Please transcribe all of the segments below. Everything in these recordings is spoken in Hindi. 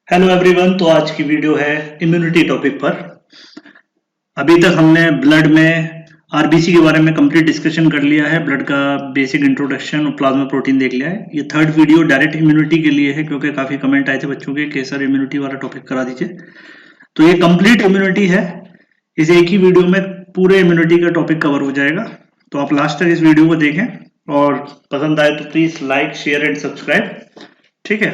Hello everyone. तो आज की वीडियो है इम्यूनिटी टॉपिक पर। अभी तक हमने ब्लड में आरबीसी के बारे में कंप्लीट डिस्कशन कर लिया है, ब्लड का बेसिक इंट्रोडक्शन और प्लाज्मा प्रोटीन देख लिया है। ये थर्ड वीडियो डायरेक्ट इम्यूनिटी के लिए है क्योंकि काफ़ी कमेंट आए थे बच्चों के कि सर इम्यूनिटी वाला टॉपिक करा दीजिए। तो ये कंप्लीट इम्यूनिटी है। इस एक ही वीडियो में पूरे इम्यूनिटी का टॉपिक कवर हो जाएगा। तो आप लास्ट तक इस वीडियो को देखें और पसंद आए तो please like share and subscribe. ठीक है,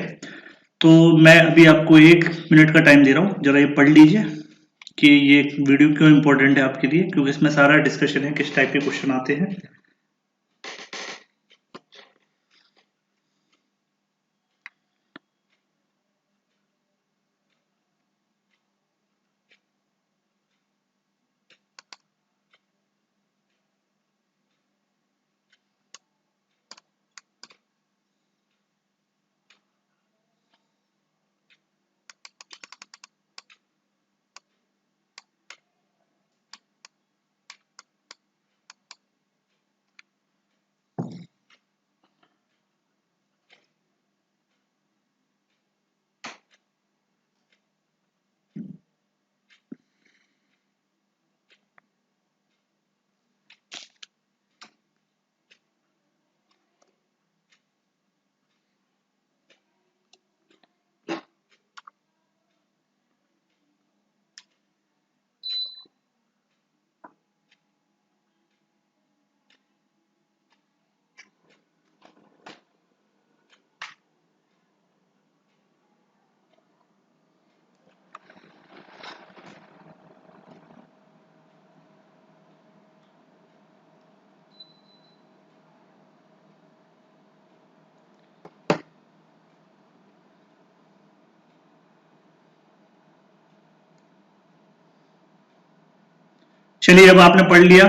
तो मैं अभी आपको 1 मिनट का टाइम दे रहा हूँ, जरा ये पढ़ लीजिए कि ये वीडियो क्यों इंपॉर्टेंट है आपके लिए, क्योंकि इसमें सारा डिस्कशन है किस टाइप के क्वेश्चन आते हैं। चलिए, अब आपने पढ़ लिया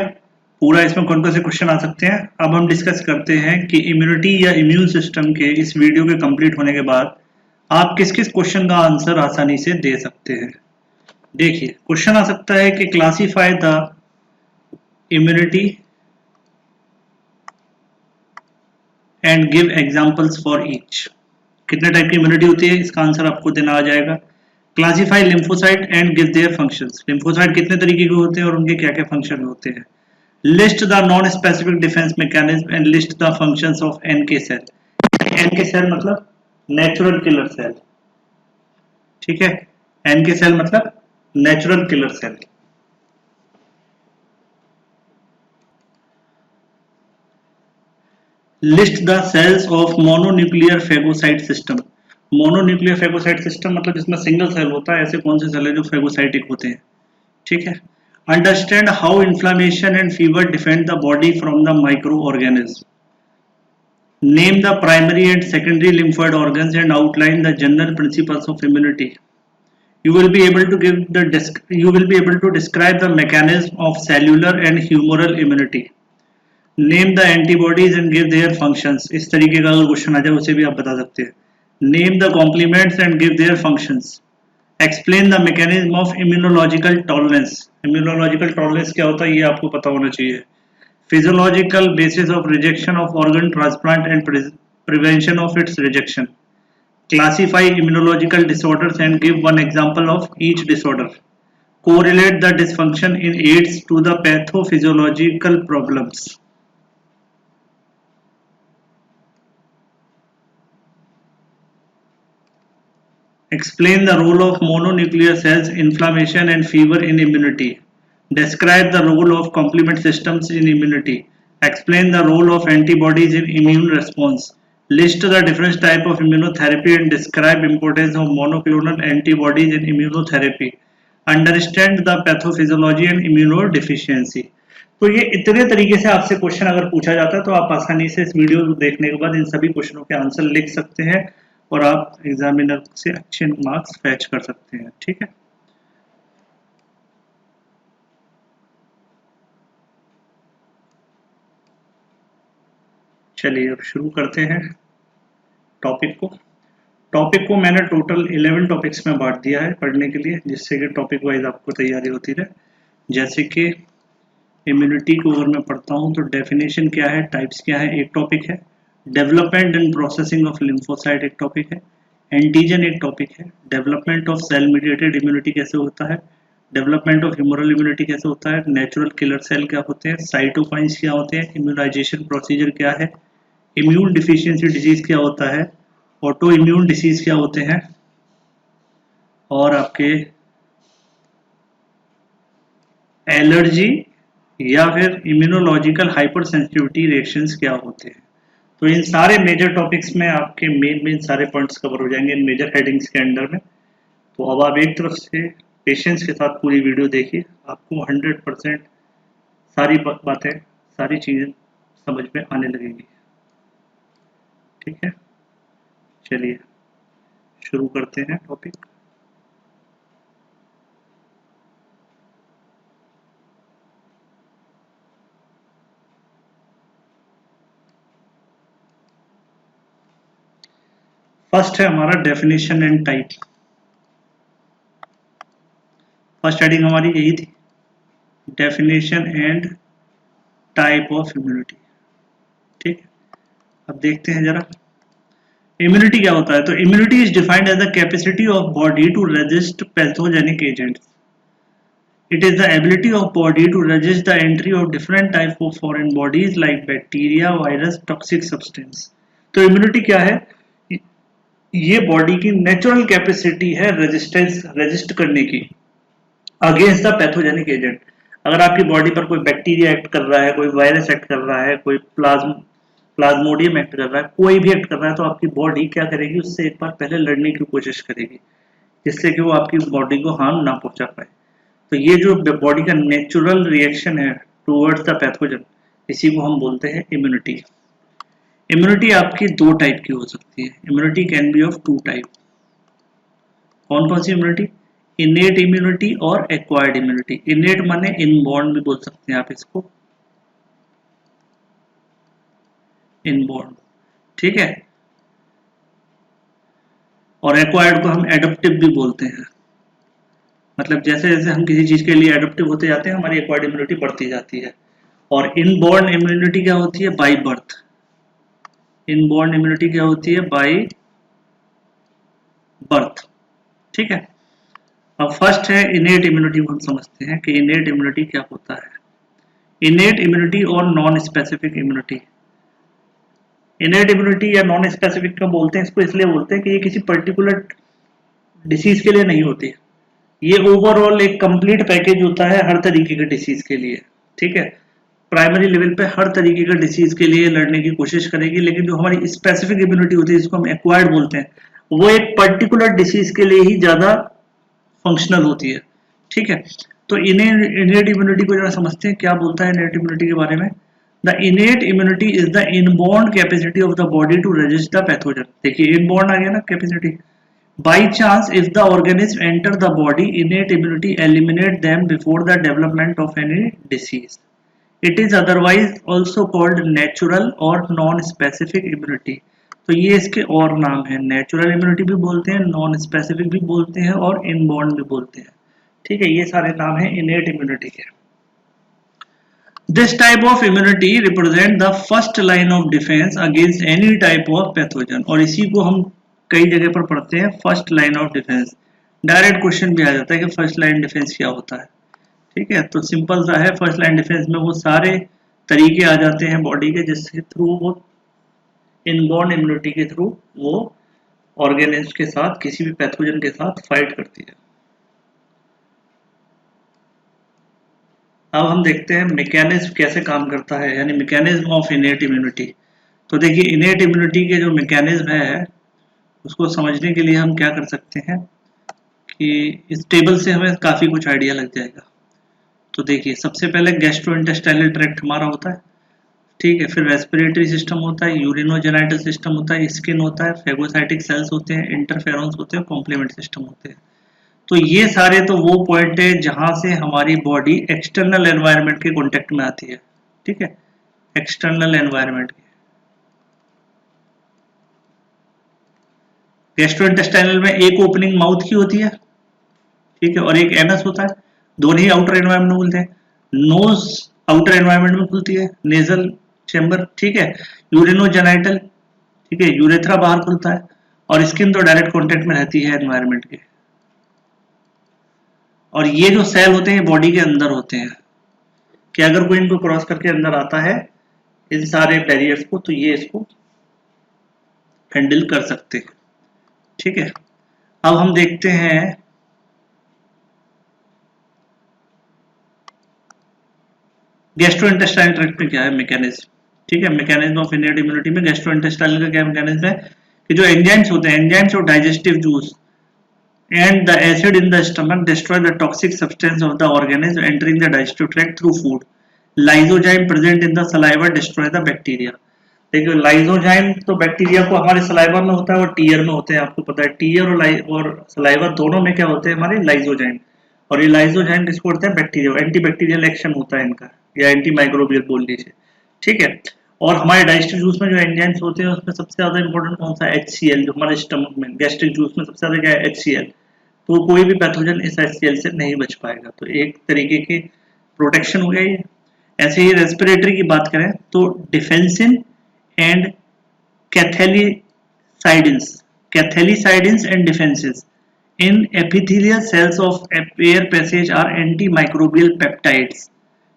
पूरा, इसमें कौन कौन से क्वेश्चन आ सकते हैं। अब हम डिस्कस करते हैं कि इम्यूनिटी या इम्यून सिस्टम के इस वीडियो के कंप्लीट होने के बाद आप किस किस क्वेश्चन का आंसर आसानी से दे सकते हैं। देखिए, क्वेश्चन आ सकता है कि classify the immunity and give examples for each. कितने टाइप की इम्यूनिटी होती है, इसका आंसर आपको देना आ जाएगा। Classify lymphocyte and give their functions. Lymphocyte कितने तरीके के होते हैं और उनके क्या क्या फंक्शन होते हैं। List the non specific defence mechanism and list the functions of NK cell. NK cell मतलब नेचुरल किलर सेल। ठीक है, एनके सेल मतलब natural killer cell. List the cells of mononuclear phagocyte system. Mononuclear phagocyte system मतलब जिसमें सिंगल सेल होता है, ऐसे कौन से सेल है जो फेगोसाइटिक होते हैं। ठीक है, understand how inflammation and fever defend the body from the micro organism. Name the primary and secondary lymphoid organs and outline the general principles of immunity. You will be able to describe the mechanism of cellular and humoral immunity. Name the antibodies and give their functions. इस तरीके का अगर क्वेश्चन आ जाए उसे भी आप बता सकते हैं. Name the complements and give their functions. Explain the mechanism of immunological tolerance. Immunological tolerance क्या होता है ये आपको पता होना चाहिए. Physiological basis of rejection of organ transplant and prevention of its rejection. Classify immunological disorders and give one example of each disorder. Correlate the dysfunction in AIDS to the pathophysiological problems. Explain the role of mononuclear cells, inflammation and fever in immunity. Describe the role of complement systems in immunity. Explain the role of antibodies in immune response. List the different type of immunotherapy and describe importance of monoclonal antibodies in immunotherapy. Understand the pathophysiology and immunodeficiency. तो ये इतने तरीके से आपसे क्वेश्चन अगर पूछा जाता है तो आप आसानी से इस वीडियो को देखने के बाद इन सभी क्वेश्चनों के आंसर लिख सकते हैं और आप एग्जामिनर से अच्छे मार्क्स फैच कर सकते हैं। ठीक है, चलिए अब शुरू करते हैं टॉपिक को। टॉपिक को मैंने टोटल 11 टॉपिक्स में बांट दिया है पढ़ने के लिए, जिससे कि टॉपिक वाइज आपको तैयारी होती रहे। जैसे कि इम्यूनिटी को अगर मैं पढ़ता हूँ तो डेफिनेशन क्या है, टाइप्स क्या है, एक टॉपिक है। Development and processing of lymphocyte एक टॉपिक है। एंटीजन एक टॉपिक है, development of cell mediated immunity कैसे होता है, डेवलपमेंट ऑफ ह्यूमरल इम्यूनिटी कैसे होता है, नेचुरल किलर सेल क्या होते हैं, साइटोकाइंस क्या होते हैं, इम्यूनाइजेशन प्रोसीजर क्या है, इम्यून डिफिशियंसी डिजीज क्या होता है, ऑटो इम्यून डिसीज क्या होते हैं, और आपके एलर्जी या फिर इम्यूनोलॉजिकल हाइपर सेंसिटिविटी रिएक्शंस क्या होते हैं। तो इन सारे मेजर टॉपिक्स में आपके मेन सारे पॉइंट्स कवर हो जाएंगे इन मेजर हेडिंग्स के अंडर में। तो अब आप एक तरफ से पेशेंस के साथ पूरी वीडियो देखिए, आपको 100% सारी बातें, सारी चीज़ें समझ में आने लगेंगी। ठीक है, चलिए शुरू करते हैं टॉपिक। फर्स्ट है हमारा definition and type. First heading हमारी यही थी, definition and type of immunity. ठीक है, अब देखते हैं जरा इम्यूनिटी क्या होता है। तो immunity is defined as the capacity of body to resist pathogenic agents. It is the ability of body to resist the entry of different type of foreign bodies like bacteria, virus, toxic substance। तो इम्यूनिटी क्या है, ये बॉडी की नेचुरल कैपेसिटी है रेजिस्ट करने की अगेंस्ट द पैथोजेनिक एजेंट। अगर आपकी बॉडी पर कोई बैक्टीरिया एक्ट कर रहा है, कोई वायरस एक्ट कर रहा है, कोई प्लाज्मोडियम एक्ट कर रहा है, कोई भी एक्ट कर रहा है, तो आपकी बॉडी क्या करेगी, उससे एक बार पहले लड़ने की कोशिश करेगी जिससे कि वो आपकी बॉडी को हार्म ना पहुंचा पाए। तो ये जो बॉडी का नेचुरल रिएक्शन है टूवर्ड्स द पैथोजन, इसी को हम बोलते हैं इम्यूनिटी। इम्यूनिटी आपकी दो टाइप की हो सकती है। Immunity can be of two type. कौन कौन सी इम्यूनिटी, इनेट इम्यूनिटी और एक्वायर्ड इम्यूनिटी। इनेट माने इनबॉर्न भी बोल सकते हैं आप इसको, इनबॉर्न। ठीक है, और एक्वायर्ड को हम एडप्टिव भी बोलते हैं। मतलब जैसे जैसे हम किसी चीज के लिए एडप्टिव होते जाते हैं, हमारी एक्वायर्ड इम्यूनिटी बढ़ती जाती है। और इनबॉर्न इम्यूनिटी क्या होती है, बाय बर्थ। इनबॉर्न इम्यूनिटी क्या होती है, बाय बर्थ। ठीक है, अब फर्स्ट है इनेट इम्यूनिटी को हम समझते हैं कि इनेट इम्यूनिटी क्या होता है। इनेट इम्यूनिटी और non specific immunity. Innate immunity या नॉन स्पेसिफिक क्यों बोलते हैं, इसको इसलिए बोलते हैं कि ये किसी पर्टिकुलर डिसीज के लिए नहीं होती है, ये ओवरऑल एक कंप्लीट पैकेज होता है हर तरीके के डिसीज के लिए। ठीक है, प्राइमरी लेवल पे हर तरीके का डिसीज के लिए लड़ने की कोशिश करेगी, लेकिन जो हमारी स्पेसिफिक इम्यूनिटी होती है, जिसको हम एक्वायर्ड बोलते हैं, वो एक पर्टिकुलर डिसीज के लिए ही ज्यादा फंक्शनल होती है। ठीक है, तो इनेट इम्यूनिटी को जरा समझते हैं, क्या बोलता है इनेट इम्यूनिटी के बारे में। The innate immunity is the inborn capacity of the body to resist the pathogen. देखिए इनबॉर्न आ गया ना capacity. By chance, if the organism enter the body, innate immunity eliminate them before the development of any disease. It is otherwise also called natural or non-specific immunity. तो ये इसके और नाम है, नेचुरल इम्यूनिटी भी बोलते हैं, नॉन स्पेसिफिक भी बोलते हैं और इनबॉर्न भी बोलते हैं। ठीक है, ये सारे नाम हैं इनेट इम्यूनिटी के। This type of immunity represent the first line of defense against any type of pathogen। और इसी को हम कई जगह पर पढ़ते हैं, first line of defence. Direct question भी आ जाता है कि फर्स्ट लाइन डिफेंस क्या होता है। ठीक है, तो सिंपल सा है, फर्स्ट लाइन डिफेंस में वो सारे तरीके आ जाते हैं बॉडी के जिसके थ्रू वो इनबॉर्न इम्यूनिटी के थ्रू वो ऑर्गेनिज्म के साथ, किसी भी पैथोजन के साथ फाइट करती है। अब हम देखते हैं मैकेनिज्म कैसे काम करता है, यानी मैकेनिज्म ऑफ इनेट इम्यूनिटी। तो देखिए इनेट इम्यूनिटी के जो मैकेनिज्म है उसको समझने के लिए हम क्या कर सकते हैं कि इस टेबल से हमें काफ़ी कुछ आइडिया लग जाएगा। तो देखिए सबसे पहले गैस्ट्रोइंटेस्टाइनल ट्रैक्ट हमारा होता है। ठीक है, फिर रेस्पिरेटरी सिस्टम होता है, यूरिनोजेनाइटल सिस्टम होता है, स्किन होता है, फेगोसाइटिक सेल्स होते हैं, इंटरफेरॉन्स होते हैं, कॉम्प्लीमेंट सिस्टम होते हैं। तो ये सारे तो वो पॉइंट है जहां से हमारी बॉडी एक्सटर्नल एनवायरनमेंट के कॉन्टेक्ट में आती है। ठीक है, एक्सटर्नल एनवायरनमेंट के। गैस्ट्रोइंटेस्टाइनल में एक ओपनिंग माउथ की होती है, ठीक है, और एक एनस होता है, दोनों ही आउटर एनवायरनमेंट में खुलते हैं। नोज आउटर एनवायरनमेंट में खुलती है, नेजल चेंबर। ठीक है, यूरिनोजेनाइटल, ठीक है, यूरेथ्रा बाहर खुलता है, और स्किन तो डायरेक्ट कॉन्टेक्ट में रहती है एनवायरनमेंट के। और ये जो सेल होते हैं बॉडी के अंदर होते हैं कि अगर कोई इनको क्रॉस करके अंदर आता है इन सारे बैरियर्स को, तो ये इसको हैंडल कर सकते हैं। ठीक है, अब हम देखते हैं गैस्ट्रोइंटेस्टाइनल ट्रैक्ट में क्या है मैकेनिज्म। ठीक है, मैकेनिज्म ऑफ इनेट इम्यूनिटी में गैस्ट्रोइंटेस्टाइनल का क्या मैकेनिज्म है कि जो एंजाइम्स होते हैं, एंजाइम्स और digestive juice and the acid in the stomach destroy the toxic substance of the organism entering the digestive tract through food. Lysozyme present in the saliva destroy the bacteria. देखिए लाइजोजाइम तो बैक्टीरिया को हमारे सलाइवा में होता है और टीयर में होते हैं, आपको पता है टीयर और सलाइवा दोनों में क्या होते हैं हमारे लाइजोजाइम। और ये लाइजोजाइम किसको होता है, बैक्टीरिया, एंटी बैक्टीरियल एक्शन होता है इनका, या एंटी माइक्रोबियल बोल लीजिए। ठीक है, और हमारे डाइजेस्टिव जूस में जो एंजाइम्स होते हैं उसमें सबसे ज्यादा इंपॉर्टेंट कौन सा है, HCl, जो हमारे स्टमक में गैस्ट्रिक जूस में सबसे ज्यादा क्या है, HCl। तो कोई भी पैथोजन इस HCl से नहीं बच पाएगा, तो एक तरीके की प्रोटेक्शन हो गया ये। ऐसे ही रेस्पिरेटरी की बात करें तो defensin and cathelicidins, cathelicidins and defenses in epithelial cells of air passage are anti microbial peptides.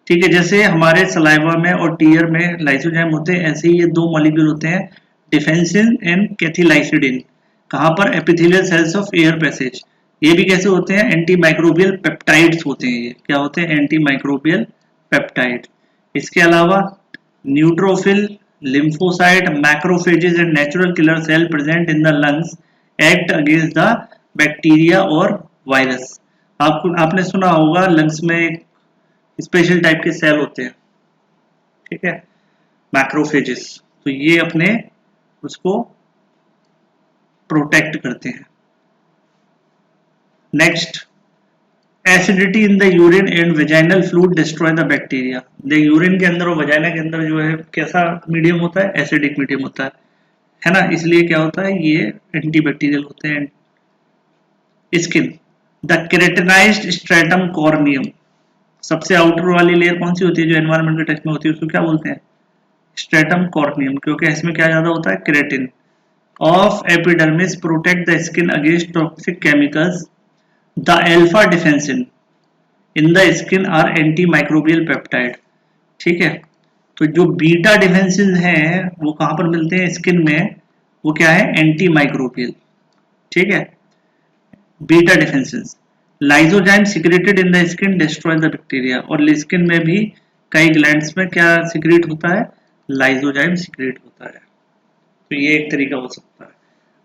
ठीक है, जैसे हमारे सलाइवा में और टीयर में लाइसोजाइम होते हैं, ऐसे ही ये दो मॉलिक्यूल होते हैं डिफेंसिन एंड कैथेलाइसिडिन। कहाँ पर, epithelial cells of air passage. ये भी कैसे होते हैं, एंटी माइक्रोबियल पेप्टाइड्स होते हैं। ये क्या होते हैं, एंटी माइक्रोबियल पेप्टाइड। इसके अलावा neutrophil, lymphocyte, macrophages and natural killer cell present in the lungs act against the bacteria और वायरस। आपने सुना होगा लंग्स में एक स्पेशल टाइप के सेल होते हैं, ठीक है, मैक्रोफेजेस, तो ये अपने उसको प्रोटेक्ट करते हैं। Next, acidity in the urine and vaginal fluid destroy the bacteria. Urine के अंदर और वजाइना के अंदर जो है कैसा मीडियम होता है, एसिडिक मीडियम होता है ना, इसलिए क्या होता है ये एंटीबैक्टीरियल होते हैं। Skin, the keratinized stratum corneum, सबसे आउटर वाली लेयर कौन सी होती है जो एनवायरनमेंट के टच में होती है, उसको क्या बोलते हैं, स्ट्रेटम कॉर्नियम, क्योंकि इसमें क्या ज्यादा होता है, keratin. Of epidermis protect the skin against toxic chemicals. The alpha defensin in the skin are anti microbial peptide. ठीक है, तो जो बीटा डिफेंसिन है वो कहां पर मिलते हैं, स्किन में, वो क्या है, एंटी माइक्रोबियल। ठीक है, beta defensin. Lysozyme secreted in the skin destroy the bacteria, और स्किन में भी कई ग्लैंड्स में क्या सिक्रेट होता है, लाइजोजाइम सिक्रेट होता है। तो ये एक तरीका हो सकता है।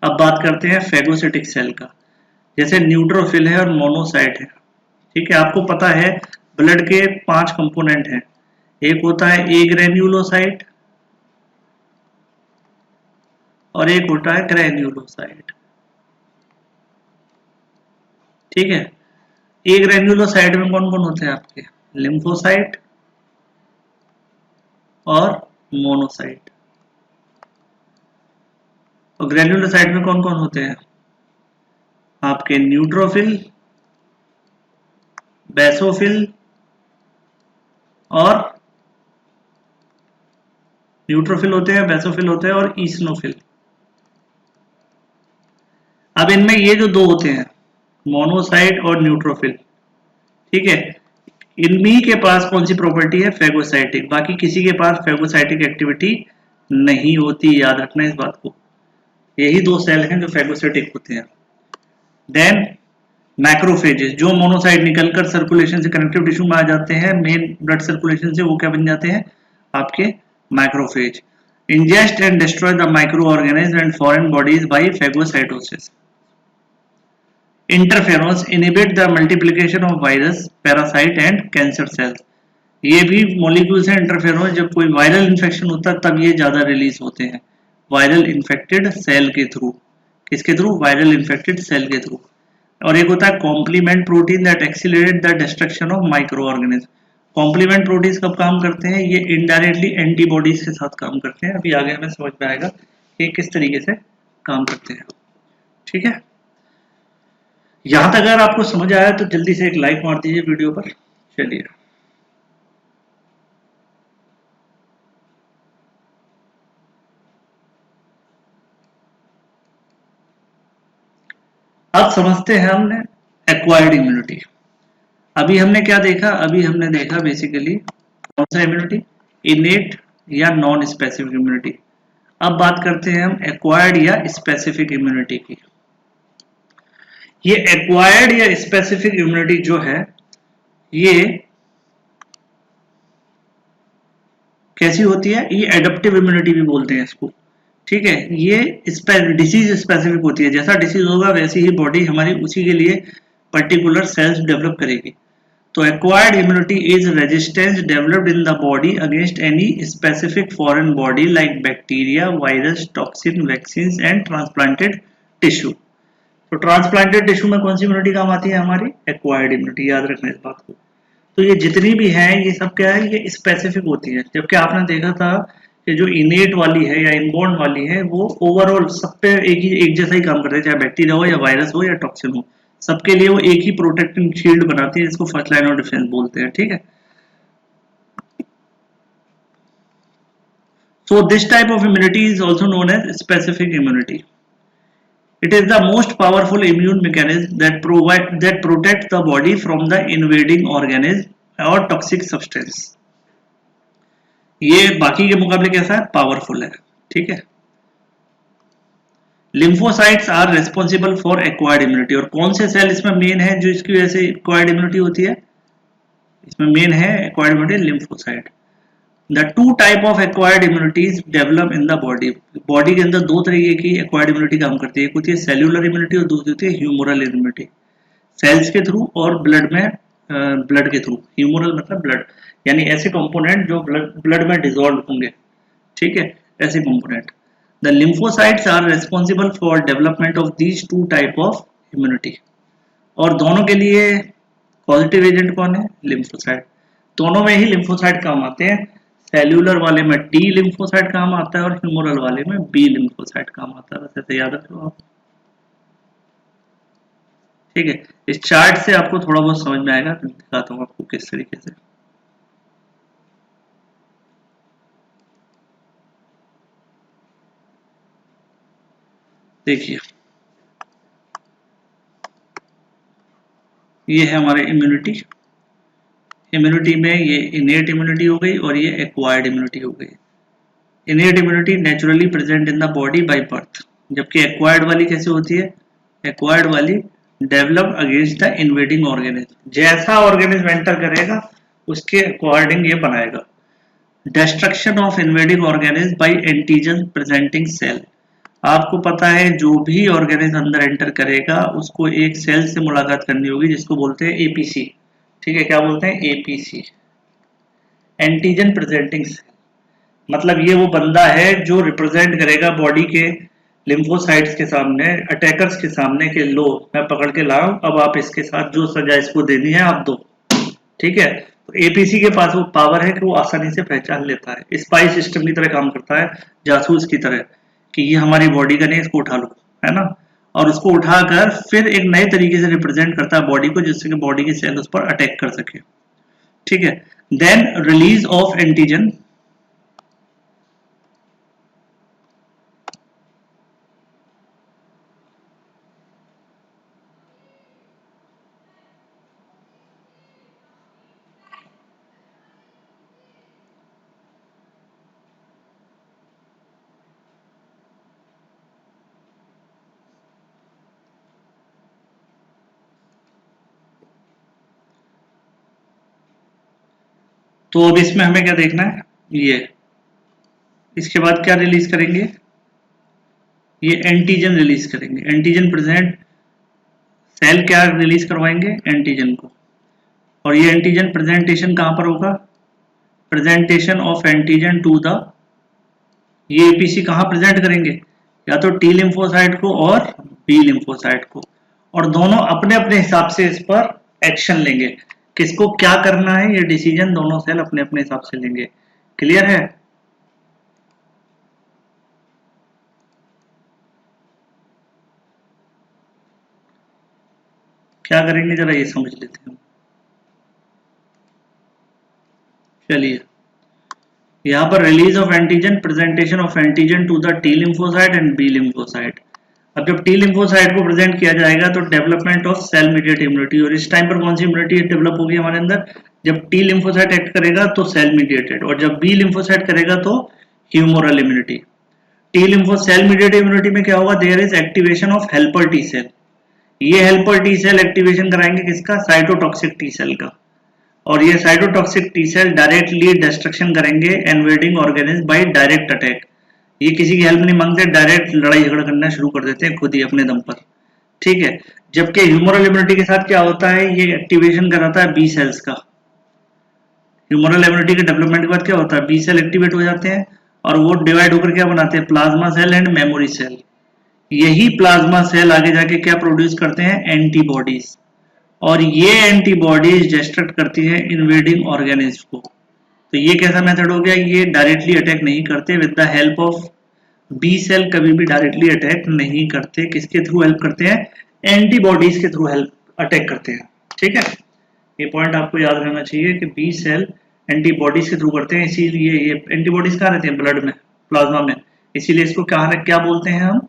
अब बात करते हैं फेगोसिटिक सेल का, जैसे न्यूट्रोफिल है और मोनोसाइट है। ठीक है, आपको पता है ब्लड के 5 कंपोनेंट हैं, एक होता है ए ग्रेन्युलोसाइट और एक होता है ग्रेन्युलोसाइट। ठीक है, ए ग्रेन्युलोसाइट में कौन कौन होते हैं आपके, लिम्फोसाइट और मोनोसाइट। और ग्रेन्युलोसाइट में कौन कौन होते हैं आपके, न्यूट्रोफिल, बेसोफिल और न्यूट्रोफिल होते हैं, बेसोफिल होते हैं और ईसनोफिल। अब इनमें ये जो दो होते हैं मोनोसाइट और न्यूट्रोफिल, ठीक है, इनमें के पास कौन सी प्रॉपर्टी है, फेगोसाइटिक, बाकी किसी के पास फेगोसाइटिक एक्टिविटी नहीं होती, याद रखना इस बात को। यही दो सेल हैं जो फेगोसाइटिक होते हैं। देन मैक्रोफेजेस, जो मोनोसाइट निकलकर सर्कुलेशन से कनेक्टिव टिश्यू में आ जाते हैं, मेन ब्लड सर्कुलेशन से, वो क्या बन जाते हैं आपके macrophage. Ingest and destroy the microorganism and foreign bodies by phagocytosis. Interferons inhibit the multiplication of virus, parasite and cancer cells. ये भी मॉलिक्यूल्स हैं इंटरफेरोन, जब कोई वायरल इन्फेक्शन होता है तब ये ज्यादा रिलीज होते हैं, वायरल इन्फेक्टेड सेल के थ्रू। किसके थ्रू, वायरल इन्फेक्टेड सेल के थ्रू। और एक होता है complement protein that accelerate the destruction of micro organism. Complement protein कब काम करते हैं, ये इनडायरेक्टली एंटीबॉडीज के साथ काम करते हैं। अभी आगे हमें समझ में आएगा कि किस तरीके से काम करते हैं। ठीक है, यहां तक अगर आपको समझ आया तो जल्दी से एक लाइक मार दीजिए वीडियो पर। चलिए, अब समझते हैं हमने एक्वायर्ड इम्यूनिटी। अभी हमने क्या देखा, अभी हमने देखा बेसिकली कौन सा इम्यूनिटी, इनेट या नॉन स्पेसिफिक इम्यूनिटी। अब बात करते हैं हम एक्वायर्ड या स्पेसिफिक इम्यूनिटी की। ये एक्वायर्ड या स्पेसिफिक इम्यूनिटी जो है ये कैसी होती है, ये एडप्टिव इम्यूनिटी भी बोलते हैं इसको, ठीक है। ये डिसीज स्पेसिफिक होती है, जैसा डिसीज होगा वैसी ही बॉडी हमारी उसी के लिए पर्टिकुलर सेल्स डेवलप करेगी। तो acquired immunity is resistance developed in the body against any specific foreign body like bacteria, virus, toxin, vaccine and transplanted tissue. तो ट्रांसप्लांटेड टिश्यू में कौन सी इम्यूनिटी काम आती है, हमारी एक्वायर्ड इम्यूनिटी, याद रखना इस बात को। तो ये जितनी भी हैं ये सब क्या है, ये स्पेसिफिक होती है। जबकि आपने देखा था कि जो इनेट वाली है या इनबॉर्न वाली है वो ओवरऑल सब पे एक जैसा ही काम करते हैं, चाहे बैक्टीरिया हो या वायरस हो या टॉक्सिन हो, सबके लिए वो एक ही प्रोटेक्टिंग शील्ड बनाती है, जिसको फर्स्ट लाइन ऑफ डिफेंस बोलते हैं, ठीक है। So this type of immunity is also known as specific immunity. It is the most powerful immune mechanism that protects the body from the invading organism or toxic substance. ये बाकी के मुकाबले कैसा है, पावरफुल है, ठीक है। Lymphocytes are responsible for acquired immunity. और कौन से सेल इसमें मेन है जो इसकी वजह से एक्वायर्ड इम्यूनिटी होती है, इसमें मेन है acquired immunity lymphocyte. The two type of acquired immunities develop in the body. Body के अंदर दो तरीके की एक्वायर्ड इम्यूनिटी काम करती है, एक होती है सेल्यूलर इम्यूनिटी और दूसरी होती है ह्यूमरल इम्यूनिटी। सेल्स के थ्रू और ब्लड में, ब्लड के थ्रू। ह्यूमरल मतलब ब्लड, यानी ऐसे कंपोनेंट जो ब्लड में डिजोल्व होंगे, ठीक है, ऐसे component. The lymphocytes are responsible for development of these two type of immunity. और दोनों के लिए पॉजिटिव एजेंट कौन है, लिम्फोसाइट। दोनों में ही लिम्फोसाइट काम आते हैं। सेल्यूलर वाले में टी लिम्फोसाइट काम आता है और ह्यूमरल वाले में बी लिम्फोसाइट काम आता है, बस ऐसे याद रख लो आप, ठीक है। इस चार्ट से आपको थोड़ा बहुत समझ में आएगा, दिखाता हूँ आपको किस तरीके से। देखिए ये है हमारे इम्यूनिटी। इम्यूनिटी में ये इनेट इम्यूनिटी हो गई और ये एक्वायर्ड इम्यूनिटी हो गई। Innate immunity naturally present in the body by birth, जबकि एक्वायर्ड वाली कैसे होती है, एक्वायर्ड वाली develop against the invading organism. जैसा ऑर्गेनिज्म एंटर करेगा उसके अकॉर्डिंग ये बनाएगा। Destruction of invading organism by antigen presenting cell. आपको पता है जो भी ऑर्गेनिज्म अंदर एंटर करेगा उसको एक सेल से मुलाकात करनी होगी जिसको बोलते हैं एपीसी, ठीक है। क्या बोलते हैं, एपीसी, एंटीजन प्रेजेंटिंग सेल। मतलब ये वो बंदा है जो रिप्रेजेंट करेगा बॉडी के लिम्फोसाइट्स के सामने, अटैकर्स के सामने, के लो मैं पकड़ के लाऊं, अब आप इसके साथ जो सजा इसको देनी है आप दो, ठीक है। तो एपीसी के पास वो पावर है कि वो आसानी से पहचान लेता है, स्पाई सिस्टम की तरह काम करता है, जासूस की तरह, कि ये हमारी बॉडी का नहीं, इसको उठा लो, है ना। और उसको उठाकर फिर एक नए तरीके से रिप्रेजेंट करता है बॉडी को, जिससे कि बॉडी के सेल उस पर अटैक कर सके, ठीक है। Then release of antigen. तो अब इसमें हमें क्या देखना है, ये इसके बाद क्या रिलीज करेंगे, ये एंटीजन रिलीज करेंगे। एंटीजन प्रेजेंट सेल क्या रिलीज करवाएंगे, एंटीजन को। और ये एंटीजन प्रेजेंटेशन कहां पर होगा, presentation of antigen to the, ये एपीसी कहां प्रेजेंट करेंगे, या तो टी लिम्फोसाइट को और बी लिम्फोसाइट को। और दोनों अपने अपने हिसाब से इस पर एक्शन लेंगे, किसको क्या करना है ये डिसीजन दोनों सेल अपने अपने हिसाब से लेंगे। क्लियर है, क्या करेंगे जरा ये समझ लेते हैं। चलिए यहाँ पर release of antigen, presentation of antigen to the T lymphocyte and B lymphocyte. अब जब टी लिम्फोसाइट को प्रेजेंट किया जाएगा तो development of cell mediate immunity, और इस टाइम पर कौन सी इम्यूनिटी डेवलप होगी हमारे अंदर, जब टी लिम्फोसाइट एक्ट करेगा तो सेल मीडिएटेड, और जब बी लिम्फोसाइट करेगा तो humoral immunity. T lympho cell mediated immunity में क्या होगा, there is activation of helper T cell. ये हेल्पर टी सेल एक्टिवेशन कराएंगे किसका, साइटोटॉक्सिक टी सेल का, और ये cytotoxic T cell directly destruction करेंगे invading organism by direct attack. ये किसी की हेल्प नहीं मांगते, डायरेक्ट लड़ाई झगड़ा करना शुरू कर देते हैं खुद ही अपने दम पर, ठीक है। जबकि ह्यूमरल इम्यूनिटी के साथ क्या होता है, ये एक्टिवेशन कराता है बी सेल्स का। ह्यूमरल इम्यूनिटी के डेवलपमेंट के बाद क्या होता है, बी सेल एक्टिवेट हो जाते हैं और वो डिवाइड होकर क्या बनाते हैं, plasma cell and memory cell. यही प्लाज्मा सेल आगे जाके क्या प्रोड्यूस करते हैं, एंटीबॉडीज, और ये एंटीबॉडीज डिस्ट्रक्ट करती है इन्वेडिंग ऑर्गेनिज्म को। तो ये कैसा मेथड हो गया, ये डायरेक्टली अटैक नहीं करते, with the help of B cell कभी भी डायरेक्टली अटैक नहीं करते। किसके थ्रू हेल्प करते हैं, एंटीबॉडीज के थ्रू हेल्प अटैक करते हैं, ठीक है। ये पॉइंट आपको याद रहना चाहिए कि बी सेल एंटीबॉडीज के थ्रू करते हैं, इसीलिए ये एंटीबॉडीज कहाँ रहती हैं, ब्लड में, प्लाज्मा में, इसीलिए इसको क्या बोलते हैं हम,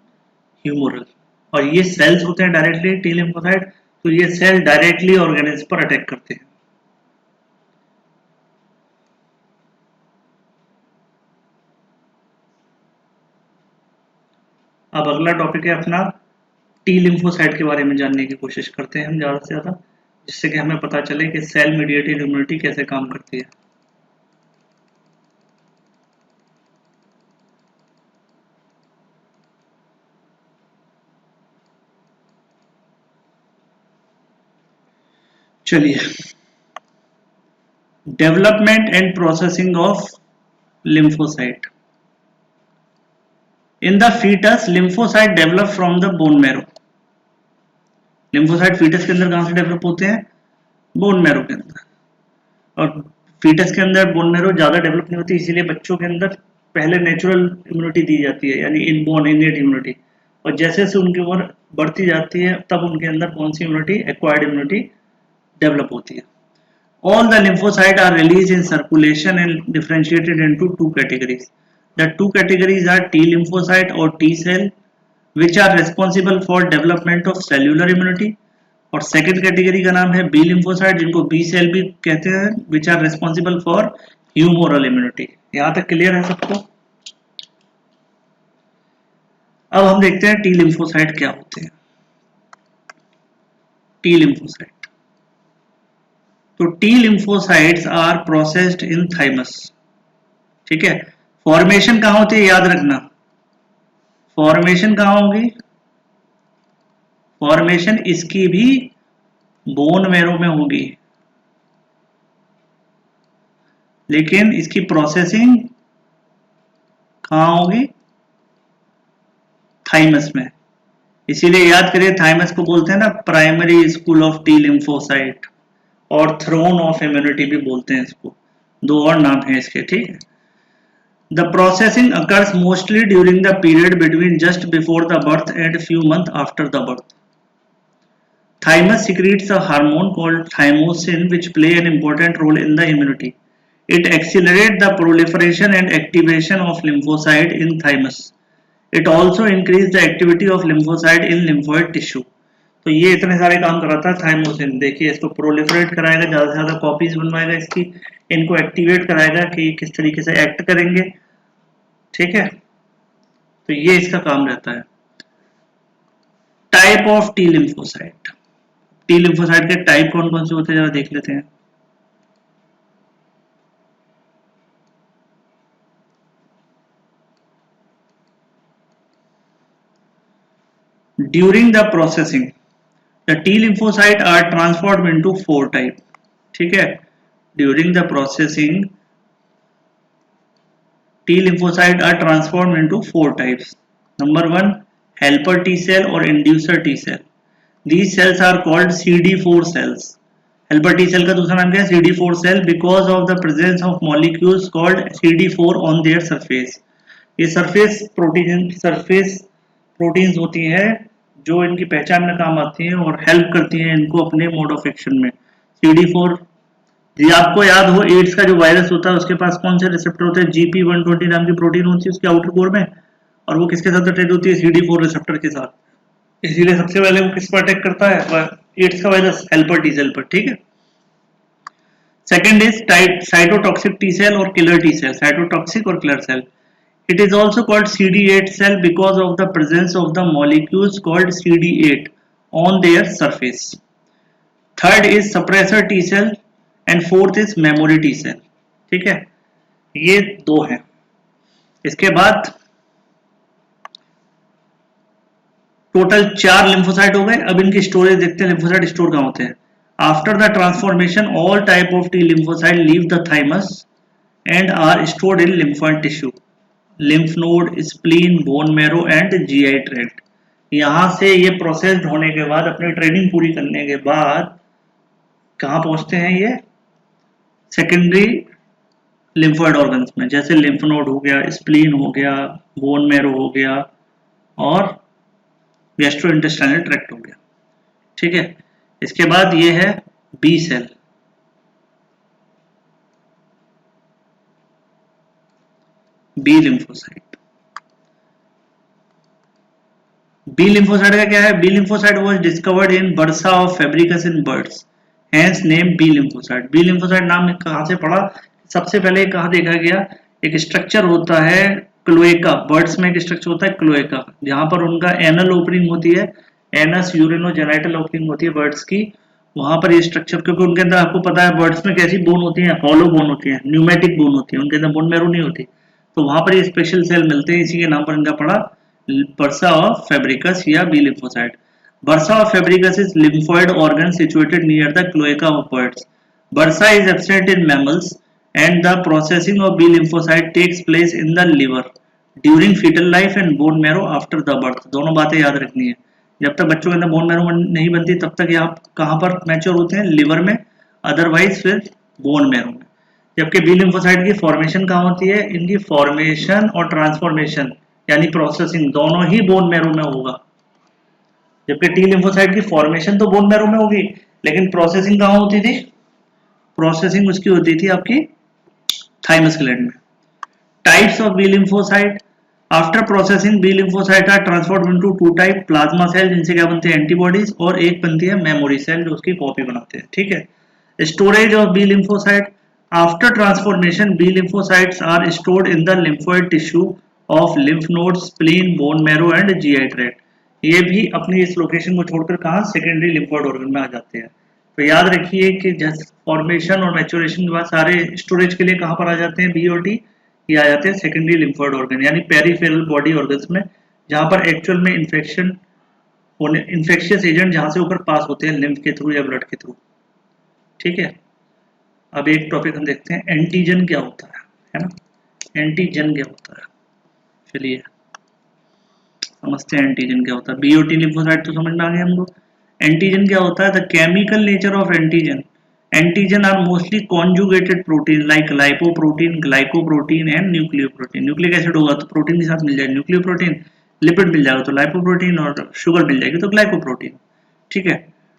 ह्यूमोरल। और ये सेल्स होते हैं डायरेक्टली टी लिम्फोसाइट, तो ये सेल डायरेक्टली ऑर्गेनिज्म पर अटैक करते हैं। अब अगला टॉपिक है अपना टी लिम्फोसाइट के बारे में जानने की कोशिश करते हैं हम ज़्यादा से ज़्यादा, जिससे कि हमें पता चले कि सेल मीडिएटेड इम्यूनिटी कैसे काम करती है। चलिए, development and processing of lymphocyte. In the fetus lymphocyte develop from the bone marrow. Lymphocyte fetus के अंदर कहां से डेवलप होते हैं, बोन मैरो के अंदर। और फीटस के अंदर बोन मैरो ज्यादा डेवलप नहीं होती, इसीलिए बच्चों के अंदर पहले नेचुरल इम्यूनिटी दी जाती है, यानी इनबोर्न इनेट इम्यूनिटी, और जैसे जैसे उनकी उम्र बढ़ती जाती है तब उनके अंदर कौन सी इम्यूनिटी, एक्वायर्ड इम्यूनिटी डेवलप होती है। All the lymphocytes are released in circulation and differentiated into two categories. The two categories are T lymphocyte or T cell, which are responsible for development of cellular immunity, और second category का नाम है B lymphocyte, जिनको B cell भी कहते हैं, which are responsible for humoral immunity. यहाँ तक क्लियर है सबको। अब हम देखते हैं T lymphocyte क्या होते हैं। T lymphocyte, तो T lymphocytes are processed in thymus, ठीक है। फॉर्मेशन कहां होती है, याद रखना, फॉर्मेशन कहां होगी, फॉर्मेशन इसकी भी बोन मैरो में होगी, लेकिन इसकी प्रोसेसिंग कहां होगी, थाइमस में। इसीलिए याद करिए, थाइमस को बोलते हैं ना primary school of T lymphocyte, और थ्रोन ऑफ इम्यूनिटी भी बोलते हैं इसको, दो और नाम है इसके, ठीक है। The processing occurs mostly during the period between just before the birth and few month after the birth. Thymus secretes a hormone called thymosin which play an important role in the immunity. It accelerates the proliferation and activation of lymphocyte in thymus. It also increases the activity of lymphocyte in lymphoid tissue. तो ये इतने सारे काम कराता है थाइमोसिन। देखिए, इसको प्रोलिफरेट कराएगा, ज़्यादा से ज़्यादा कॉपीज बनवाएगा इसकी, इनको एक्टिवेट कराएगा कि किस तरीके से एक्ट करेंगे, ठीक है। तो ये इसका काम रहता है। Type of T lymphocyte, T lymphocyte के टाइप कौन कौन से होते हैं जरा देख लेते हैं। During the processing the T lymphocyte are transformed into 4 type, ठीक है। During the processing T lymphocyte are transformed into 4 types. Number 1, helper T cell or inducer T cell. These cells are called CD4 cells. Helper T cell का दूसरा नाम क्या है, CD4 cell, because of the presence of molecules called CD4 on their surface. ये surface proteins होती है जो इनकी पहचान में काम आती हैं और हेल्प करती हैं इनको अपने मोड ऑफ एक्शन में। CD4, ये आपको याद हो, एड्स का जो वायरस होता है उसके पास कौन से रिसेप्टर होते हैं, GP120 नाम की प्रोटीन होती है उसके आउटर कोर में, और वो किसके साथ अटैच होती है, CD4 रिसेप्टर के साथ। इसीलिए सबसे पहले वो किस पर अटैक करता है, एड्स का वायरस हेल्पर टी सेल पर, ठीक है। Second is cytotoxic T cell और किलर टी सेल, साइटोटॉक्सिक और killer cell. It is also called CD8 cell because of the presence of the molecules called CD8 on their surface. Third is suppressor T cell and fourth is memory T cell. ठीक है, ये दो हैं। इसके बाद टोटल 4 लिम्फोसाइट हो गए। अब इनकी स्टोरेज देखते हैं, लिम्फोसाइट स्टोर कहाँ होते हैं। After the transformation all type of T lymphocyte leave the thymus and are stored in lymphoid tissue, lymph node, spleen, bone marrow and GI tract. यहाँ से ये प्रोसेस्ड होने के बाद, अपनी ट्रेनिंग पूरी करने के बाद कहाँ पहुंचते हैं ये, सेकेंडरी लिम्फोइड ऑर्गन्स में, जैसे लिम्फ नोड हो गया, स्प्लीन हो गया, बोन मैरो हो गया और गैस्ट्रोइंटेस्टाइनल ट्रैक्ट हो गया, ठीक है। इसके बाद ये है B cell, B lymphocyte. B lymphocyte का क्या है, B lymphocyte was discovered in bursa of fabricius in birds, hence name B lymphocyte. B lymphocyte नाम कहाँ से पड़ा, सबसे पहले कहाँ देखा गया, एक स्ट्रक्चर होता है क्लोएका, बर्ड्स में एक स्ट्रक्चर होता है क्लोएका, जहां पर उनका एनल ओपनिंग होती है, एनस यूरिनोजेनाइटल ओपनिंग होती है बर्ड्स की, वहां पर ये स्ट्रक्चर, क्योंकि उनके अंदर आपको पता है बर्ड्स में कैसी बोन होती है, हॉलो बोन होती है, न्यूमेटिक बोन होती है, उनके अंदर बोन मैरो नहीं होती, तो वहां पर ये स्पेशल सेल मिलते हैं, इसी के नाम पर इनका पड़ा बर्सा ऑफ फैब्रिकस या B lymphocyte. Bursa of fabricus is lymphoid organ situated near the cloaca of birds. Bursa is absent in mammals and the processing of B lymphocyte takes place in the liver during fetal life and bone marrow after the birth. दोनों बातें याद रखनी है, जब तक बच्चों के अंदर बोन मैरो नहीं बनती तब तक ये आप कहाँ पर मैच्योर होते हैं, लिवर में, अदरवाइज फिर बोन मैरो में। जबकि बी लिम्फोसाइट की फॉर्मेशन कहाँ होती है, इनकी फॉर्मेशन और ट्रांसफॉर्मेशन यानी प्रोसेसिंग दोनों ही बोन मैरो में होगा। जबकि टी लिम्फोसाइट की फॉर्मेशन तो बोन मैरो में होगी, लेकिन प्रोसेसिंग कहाँ होती थी, प्रोसेसिंग उसकी होती थी आपकी थाइमस ग्लैंड में। Types of B lymphocyte, after processing B lymphocyte are transformed into two type, plasma cell जिनसे क्या बनती है एंटीबॉडीज, और एक बनती है मेमोरी सेल जो उसकी कॉपी बनाते हैं, ठीक है। Storage of B lymphocyte, after transformation B lymphocytes are stored in the lymphoid tissue of lymph node, spleen, bone marrow and GI tract. ये भी अपनी इस लोकेशन को छोड़कर कहाँ, सेकेंडरी लिम्फोइड ऑर्गन में आ जाते हैं। तो याद रखिए कि फॉर्मेशन और मैच्योरेशन के बाद सारे स्टोरेज के लिए कहाँ पर आ जाते हैं, बी और टी, ये आ जाते हैं सेकेंडरी लिम्फोइड ऑर्गन यानी पेरिफेरल बॉडी ऑर्गन्स में, जहाँ पर एक्चुअल में इन्फेक्शन होने, इन्फेक्शियस एजेंट जहाँ से ऊपर पास होते हैं लिम्फ के थ्रू या ब्लड के थ्रू, ठीक है। अब एक टॉपिक हम देखते हैं, एंटीजन क्या होता है ना, एंटीजन क्या होता है, चलिए समझते हैं एंटीजन क्या होता है। बी और टी लिम्फोसाइट तो समझ में आ गया हमको। एंटीजन क्या होता है, the chemical nature of antigen, antigen are mostly conjugated protein like lipoprotein, glycoprotein and nucleoprotein. Nucleic acid होगा तो प्रोटीन के साथ मिल जाएगा न्यूक्लियोप्रोटीन, लिपिड मिल जाएगा तो लाइपोप्रोटीन, और शुगर मिल जाएगी तो ग्लाइकोप्रोटीन, ठीक है।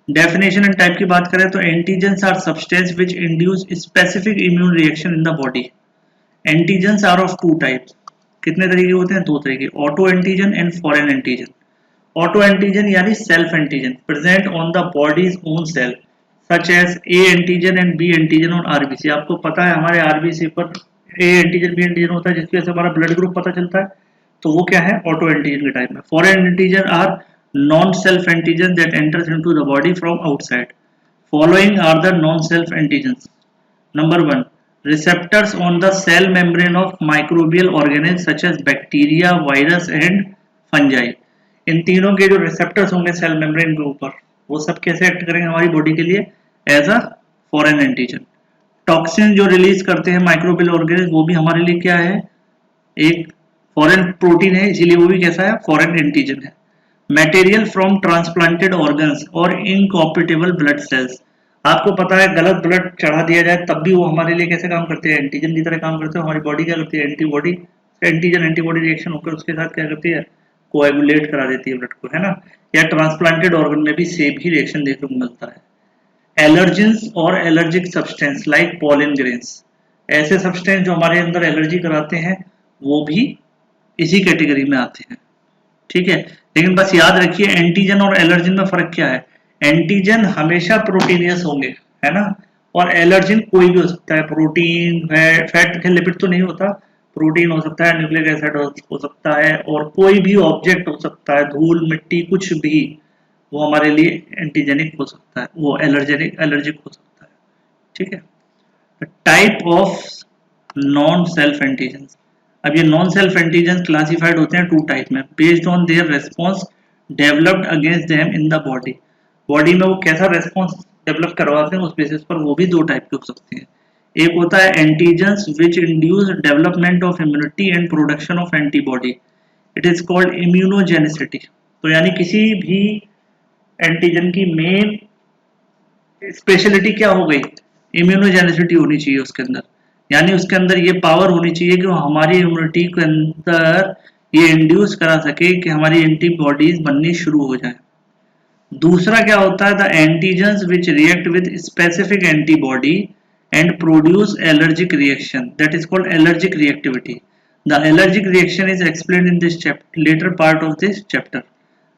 डेफिनेशन एंड टाइप की बात करें तो antigens are substance which induce specific immune reaction in the body. Antigens are of two types, कितने तरीके होते हैं, दो तरीके, auto antigen and foreign antigen. Auto antigen यानी self antigen present on the body's own cell such as A antigen and B antigen on RBC. आपको पता है हमारे आरबीसी पर ए एंटीजन बी एंटीजन होता है जिसकी वजह से हमारा ब्लड ग्रुप पता चलता है, तो वो क्या है, ऑटो एंटीजन के टाइप में। Foreign antigen are non self antigen that enters into the body from outside. Following are the non self antigens. Number 1, receptors on the cell membrane of microbial organisms such as bacteria, virus and fungi। इन तीनों के जो रिसेप्टर्स होंगे सेल मेम्ब्रेन के ऊपर, वो सब कैसे एक्ट करेंगे हमारी बॉडी के लिए, as a foreign antigen. Toxin जो रिलीज करते हैं माइक्रोबियल ऑर्गेनिज्म, वो भी हमारे लिए क्या है, एक फॉरेन प्रोटीन है, इसीलिए वो भी कैसा है, फॉरेन एंटीजन है। मटेरियल फ्रॉम ट्रांसप्लांटेड ऑर्गन्स और इनकॉम्पिटेबल ब्लड सेल्स। आपको पता है गलत ब्लड चढ़ा दिया जाए तब भी वो हमारे लिए कैसे काम करते हैं, एंटीजन की तरह काम करते हैं। हमारी बॉडी क्या करती है, एंटीबॉडी, एंटीजन एंटीबॉडी रिएक्शन होकर उसके साथ क्या करती है, कोएगुलेट करा देती है ब्लड को, है ना। या ट्रांसप्लांटेड ऑर्गन में भी सेम ही रिएक्शन देखने को मिलता है। एलर्जेंस और allergic substance like pollen grains, ऐसे सब्सटेंस जो हमारे अंदर एलर्जी कराते हैं वो भी इसी कैटेगरी में आते हैं, ठीक है। लेकिन बस याद रखिए एंटीजन और एलर्जिन में फर्क क्या है। एंटीजन हमेशा प्रोटीनियस होंगे, है ना, और एलर्जिन कोई भी हो सकता है, प्रोटीन, फैट, लिपिड तो नहीं होता, प्रोटीन हो सकता है, न्यूक्लिक एसिड हो सकता है, और कोई भी ऑब्जेक्ट हो सकता है, धूल मिट्टी कुछ भी, वो हमारे लिए एंटीजेनिक हो सकता है, वो एलर्जिक हो सकता है। ठीक है। Type of non self antigen. अब ये नॉन सेल्फ एंटीजन क्लासिफाइड होते हैं 2 टाइप में, based on their response developed against them in the body. Body में वो कैसा रेस्पॉन्स डेवलप करवाते हैं उस बेसिस पर वो भी 2 टाइप के हो सकते हैं। एक होता है antigens which induce development of immunity and production of antibody, it is called immunogenicity. तो यानी किसी भी एंटीजन की मेन स्पेशलिटी क्या हो गई, इम्यूनोजेनिसिटी होनी चाहिए उसके अंदर, यानी उसके अंदर ये पावर होनी चाहिए कि वो हमारी इम्यूनिटी के अंदर ये इंड्यूस करा सके कि हमारी एंटीबॉडीज बननी शुरू हो जाए। दूसरा क्या होता है, the antigens which react with specific antibody and produce allergic reaction, that is called allergic reactivity. The allergic reaction is explained in this chapter, later part of this chapter.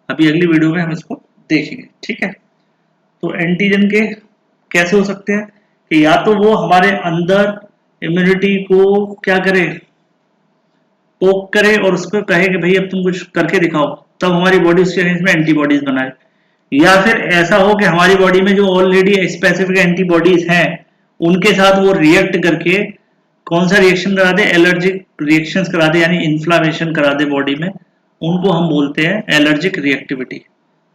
अभी अगली वीडियो में हम इसको देखेंगे। ठीक है। तो एंटीजन के कैसे हो सकते हैं कि या तो वो हमारे अंदर इम्यूनिटी को क्या करे, पोक करे और उसको कहे कि भाई अब तुम कुछ करके दिखाओ, तब हमारी बॉडी उसके अगेंस्ट में एंटीबॉडीज बनाए, या फिर ऐसा हो कि हमारी बॉडी में जो ऑलरेडी स्पेसिफिक एंटीबॉडीज हैं उनके साथ वो रिएक्ट करके कौन सा रिएक्शन करा दे, एलर्जिक रिएक्शंस करा दे, यानी इन्फ्लामेशन करा दे बॉडी में, उनको हम बोलते हैं एलर्जिक रिएक्टिविटी।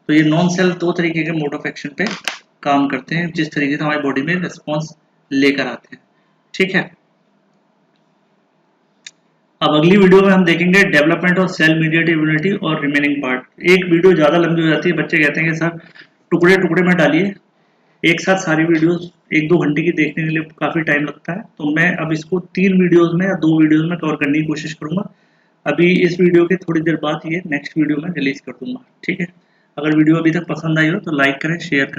तो ये नॉन सेल्फ 2 तरीके के मोड ऑफ एक्शन पे काम करते हैं, जिस तरीके से हमारी बॉडी में रिस्पॉन्स लेकर आते हैं। ठीक है। अब अगली वीडियो में हम देखेंगे development of cell mediated immunity और रिमेनिंग पार्ट। एक वीडियो ज़्यादा लंबी हो जाती है, बच्चे कहते हैं कि सर टुकड़े टुकड़े में डालिए, एक साथ सारी वीडियोस 1-2 घंटे की देखने के लिए काफ़ी टाइम लगता है, तो मैं अब इसको 3 वीडियोस में या 2 वीडियोस में कवर करने की कोशिश करूँगा। अभी इस वीडियो के थोड़ी देर बाद ये नेक्स्ट वीडियो में रिलीज कर दूंगा। ठीक है। अगर वीडियो अभी तक पसंद आई हो तो लाइक करें, शेयर करें।